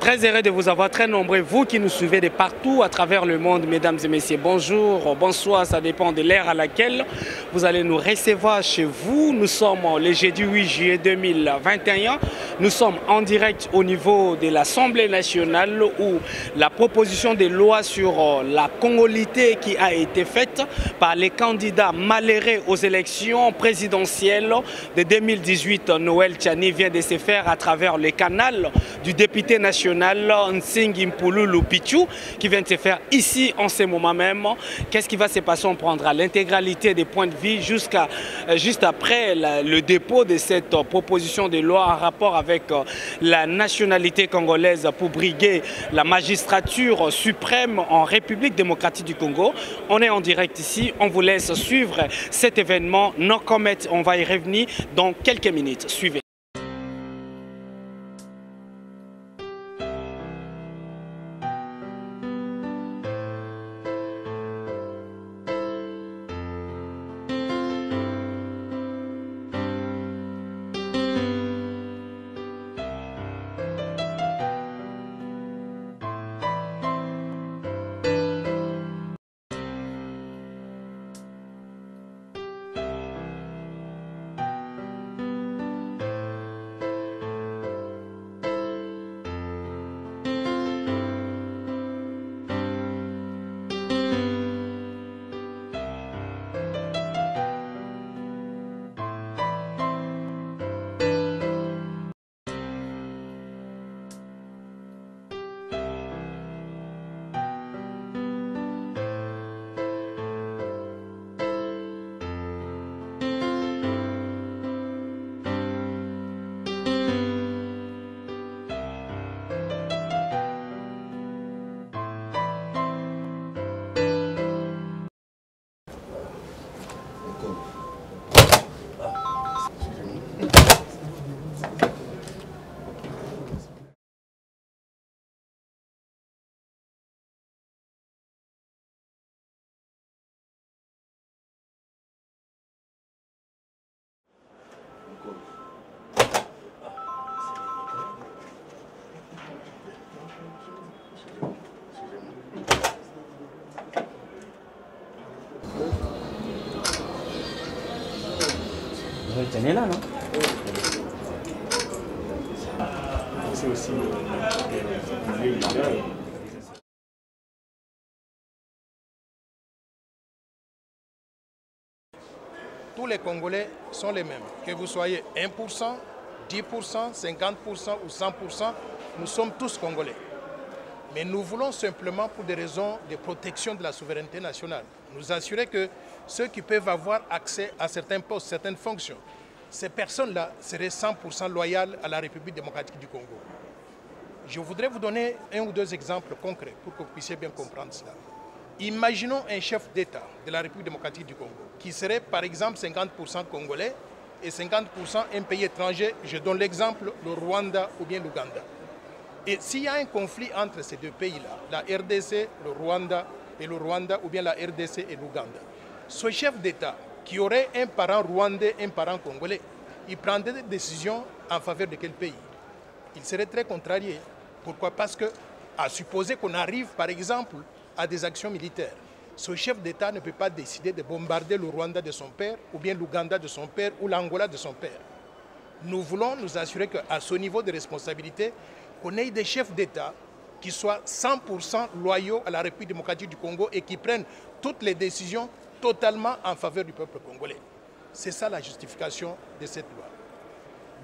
Très heureux de vous avoir, très nombreux, vous qui nous suivez de partout à travers le monde, mesdames et messieurs. Bonjour, bonsoir, ça dépend de l'ère à laquelle vous allez nous recevoir chez vous. Nous sommes le jeudi 8 juillet 2021. Nous sommes en direct au niveau de l'Assemblée nationale où la proposition de loi sur la congolité qui a été faite par les candidats malheureux aux élections présidentielles de 2018, Noël Tchani, vient de se faire à travers le canal du député national Nsingi Mpululu Pichu qui vient de se faire ici en ce moment même. Qu'est-ce qui va se passer? On prendra l'intégralité des points de vue juste après le dépôt de cette proposition de loi en rapport avec la nationalité congolaise pour briguer la magistrature suprême en République démocratique du Congo. On est en direct ici, on vous laisse suivre cet événement. No comment, on va y revenir dans quelques minutes. Suivez. Tenez là, non? C'est aussi tous les Congolais sont les mêmes. Que vous soyez 1%, 10%, 50% ou 100%, nous sommes tous Congolais. Mais nous voulons simplement, pour des raisons de protection de la souveraineté nationale, nous assurer que ceux qui peuvent avoir accès à certains postes, certaines fonctions, ces personnes-là seraient 100% loyales à la République démocratique du Congo. Je voudrais vous donner un ou deux exemples concrets pour que vous puissiez bien comprendre cela. Imaginons un chef d'État de la République démocratique du Congo qui serait par exemple 50% congolais et 50% un pays étranger. Je donne l'exemple, le Rwanda ou bien l'Ouganda. Et s'il y a un conflit entre ces deux pays-là, la RDC, le Rwanda ou bien la RDC et l'Ouganda, ce chef d'État qui aurait un parent rwandais, un parent congolais, il prendrait des décisions en faveur de quel pays? Il serait très contrarié. Pourquoi? Parce que, à supposer qu'on arrive par exemple à des actions militaires, ce chef d'État ne peut pas décider de bombarder le Rwanda de son père, ou bien l'Ouganda de son père, ou l'Angola de son père. Nous voulons nous assurer qu'à ce niveau de responsabilité, qu'on ait des chefs d'État qui soient 100% loyaux à la République démocratique du Congo et qui prennent toutes les décisions totalement en faveur du peuple congolais. C'est ça la justification de cette loi.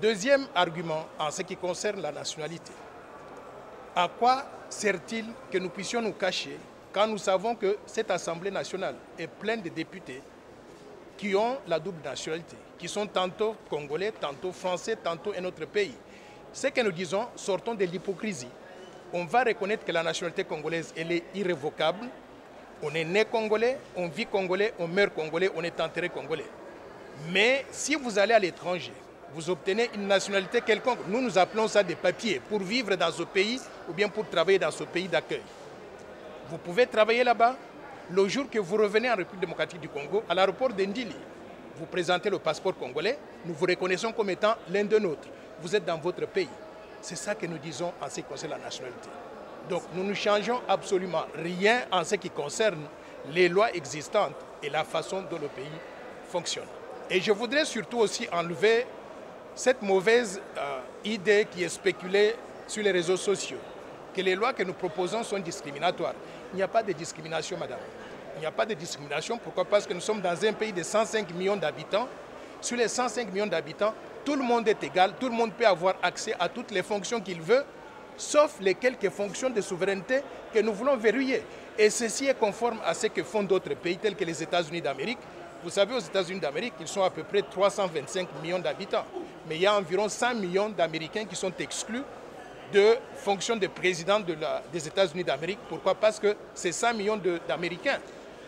Deuxième argument en ce qui concerne la nationalité. À quoi sert-il que nous puissions nous cacher quand nous savons que cette Assemblée nationale est pleine de députés qui ont la double nationalité, qui sont tantôt congolais, tantôt français, tantôt un autre pays? Ce que nous disons, sortons de l'hypocrisie. On va reconnaître que la nationalité congolaise, elle est irrévocable. On est né congolais, on vit congolais, on meurt congolais, on est enterré congolais. Mais si vous allez à l'étranger, vous obtenez une nationalité quelconque. Nous appelons ça des papiers pour vivre dans ce pays ou bien pour travailler dans ce pays d'accueil. Vous pouvez travailler là-bas. Le jour que vous revenez en République démocratique du Congo, à l'aéroport d'Indili, vous présentez le passeport congolais, nous vous reconnaissons comme étant l'un de nôtres. Vous êtes dans votre pays. C'est ça que nous disons en ce qui concerne la nationalité. Donc nous ne changeons absolument rien en ce qui concerne les lois existantes et la façon dont le pays fonctionne. Et je voudrais surtout aussi enlever cette mauvaise idée qui est spéculée sur les réseaux sociaux, que les lois que nous proposons sont discriminatoires. Il n'y a pas de discrimination, madame. Il n'y a pas de discrimination. Pourquoi? Parce que nous sommes dans un pays de 105 millions d'habitants. Sur les 105 millions d'habitants, tout le monde est égal, tout le monde peut avoir accès à toutes les fonctions qu'il veut, sauf les quelques fonctions de souveraineté que nous voulons verrouiller. Et ceci est conforme à ce que font d'autres pays tels que les États-Unis d'Amérique. Vous savez, aux États-Unis d'Amérique, ils sont à peu près 325 millions d'habitants. Mais il y a environ 100 millions d'Américains qui sont exclus de fonction de président des États-Unis d'Amérique. Pourquoi? Parce que ces 100 millions d'Américains,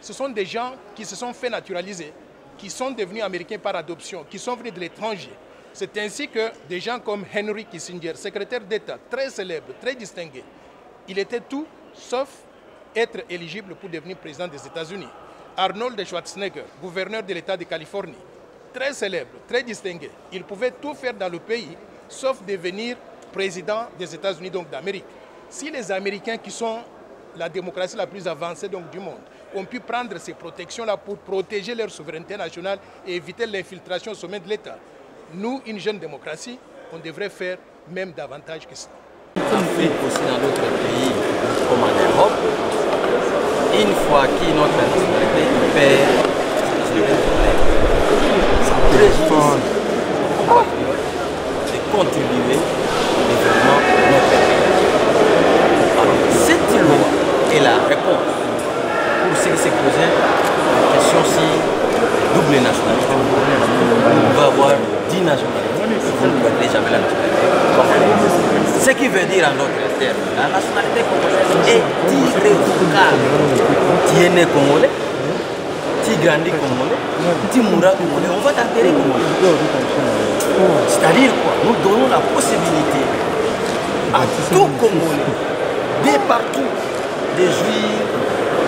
ce sont des gens qui se sont fait naturaliser, qui sont devenus américains par adoption, qui sont venus de l'étranger. C'est ainsi que des gens comme Henry Kissinger, secrétaire d'État, très célèbre, très distingué, il était tout sauf être éligible pour devenir président des États-Unis. Arnold Schwarzenegger, gouverneur de l'État de Californie, très célèbre, très distingué, il pouvait tout faire dans le pays sauf devenir président des États-Unis, donc d'Amérique. Si les Américains, qui sont la démocratie la plus avancée donc, du monde, ont pu prendre ces protections-là pour protéger leur souveraineté nationale et éviter l'infiltration au sommet de l'État, nous, une jeune démocratie, on devrait faire même davantage que ça. En Afrique, aussi dans d'autres pays, comme en Europe, une fois qu'il notre nationalité perd ça très difficile de contribuer au développement de notre pays. Alors, cette loi est la réponse pour ceux qui se posaient la question si double nationalité, on va avoir 10 nationalités, vous ne perdez jamais la nationalité. Ce qui veut dire en d'autres termes, la nationalité congolaise est irrévocable. Tu es né congolais, tu grandis congolais, tu mourras congolais, on va t'enterrer congolais. C'est-à-dire quoi? Nous donnons la possibilité à tout Congolais, de partout, de jouir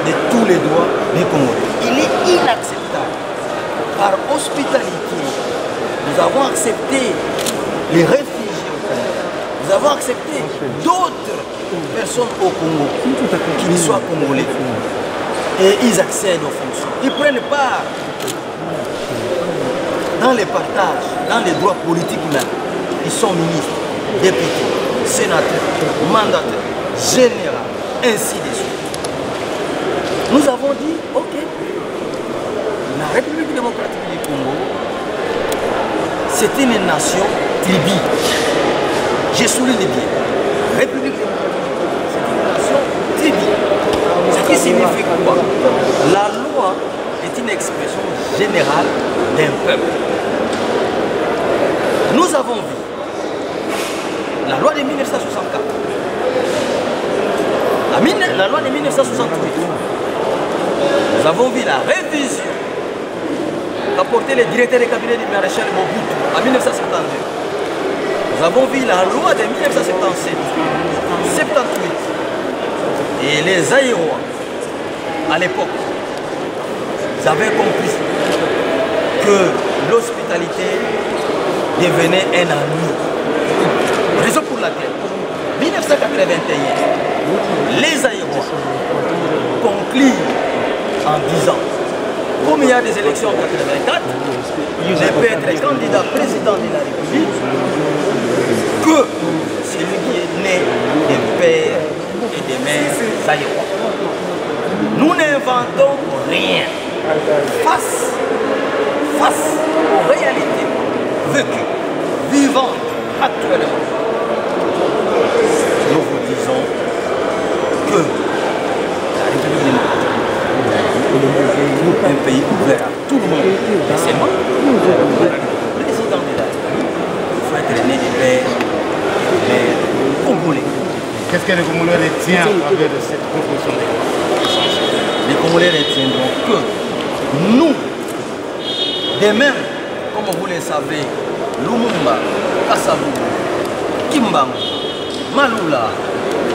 de tous les droits des Congolais. Il est inacceptable. Par hospitalité, nous avons accepté les réfugiés au Congo. Nous avons accepté d'autres personnes au Congo qui soient congolais. Et ils accèdent aux fonctions. Ils prennent part dans les partages, dans les droits politiques même. Ils sont ministres, députés, sénateurs, mandataires, généraux, ainsi de suite. Nous avons dit, ok, la République démocratique du Congo, c'est une nation tribie. J'ai souligné bien. La République démocratique du Congo, c'est une nation tribie. Ce qui signifie quoi? La loi est une expression générale d'un peuple. Nous avons vu la loi de 1964, la loi de 1968. Nous avons vu la révision qu'a porté le directeur de cabinet du maréchal Mobutu en 1972. Nous avons vu la loi de 1977, 78. Et les Aïrois, à l'époque, ils avaient compris que l'hospitalité devenait un ennemi. Raison pour laquelle, en 1981, les Aïrois concluent en disant, comme il y a des élections en 1984, je peux être candidat président de la République, que celui qui est né des pères et des mères Aïrois. Nous n'inventons rien. Face aux réalités vécues, vivantes actuellement, nous vous disons que la République démocratique est un pays ouvert à tout le monde. Mais seulement, le président de la République, il faut être né des pères et des mères congolais. Qu'est-ce que les Congolais retiennent à travers cette proposition de loi? Les Congolais retiendront que nous, de même, comme vous le savez, Lumumba, Kasavubu, Kimbangu, Malula,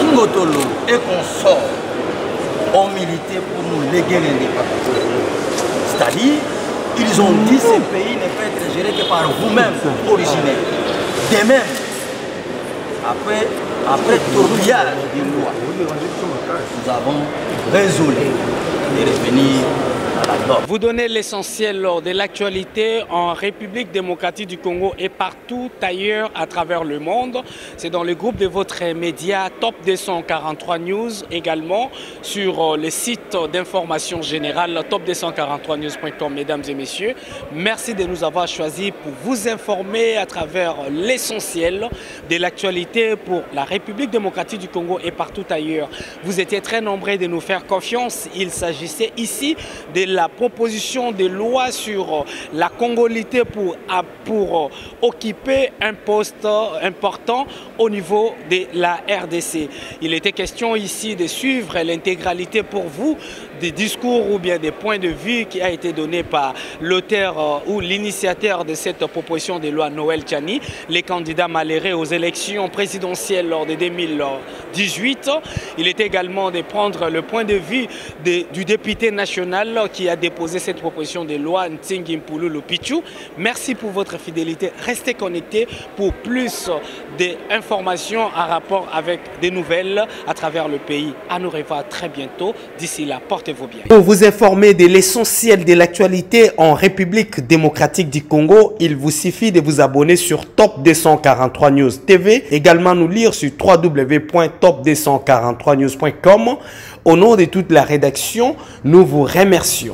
Kingotolo et consorts ont milité pour nous léguer l'indépendance. C'est-à-dire, ils ont dit que ce pays ne peut être géré que par vous-même, originaire. De même, après tourbillage d'une loi, nous avons résolu de revenir à la norme. Vous donnez l'essentiel de l'actualité en République démocratique du Congo et partout ailleurs à travers le monde. C'est dans le groupe de votre média Top 243 News, également sur le site d'information générale top243news.com. Mesdames et messieurs, merci de nous avoir choisis pour vous informer à travers l'essentiel de l'actualité pour la République démocratique du Congo et partout ailleurs. Vous étiez très nombreux de nous faire confiance. Il s'agissait ici de la proposition de loi sur la congolité pour occuper un poste important au niveau de la RDC. Il était question ici de suivre l'intégralité pour vous des discours ou bien des points de vue qui a été donné par l'auteur ou l'initiateur de cette proposition de loi, Noël Tchani, les candidats malheureux aux élections présidentielles lors de 2018. Il est également de prendre le point de vue du député national qui a déposé cette proposition de loi, Ntingi Mpululu Pichu. Merci pour votre fidélité. Restez connectés pour plus d'informations en rapport avec des nouvelles à travers le pays. À nous revoir très bientôt. D'ici là, portez-vous bien. Pour vous informer de l'essentiel de l'actualité en République démocratique du Congo, il vous suffit de vous abonner sur Top 243 News TV. Également nous lire sur www.top243news.com. Au nom de toute la rédaction, nous vous remercions.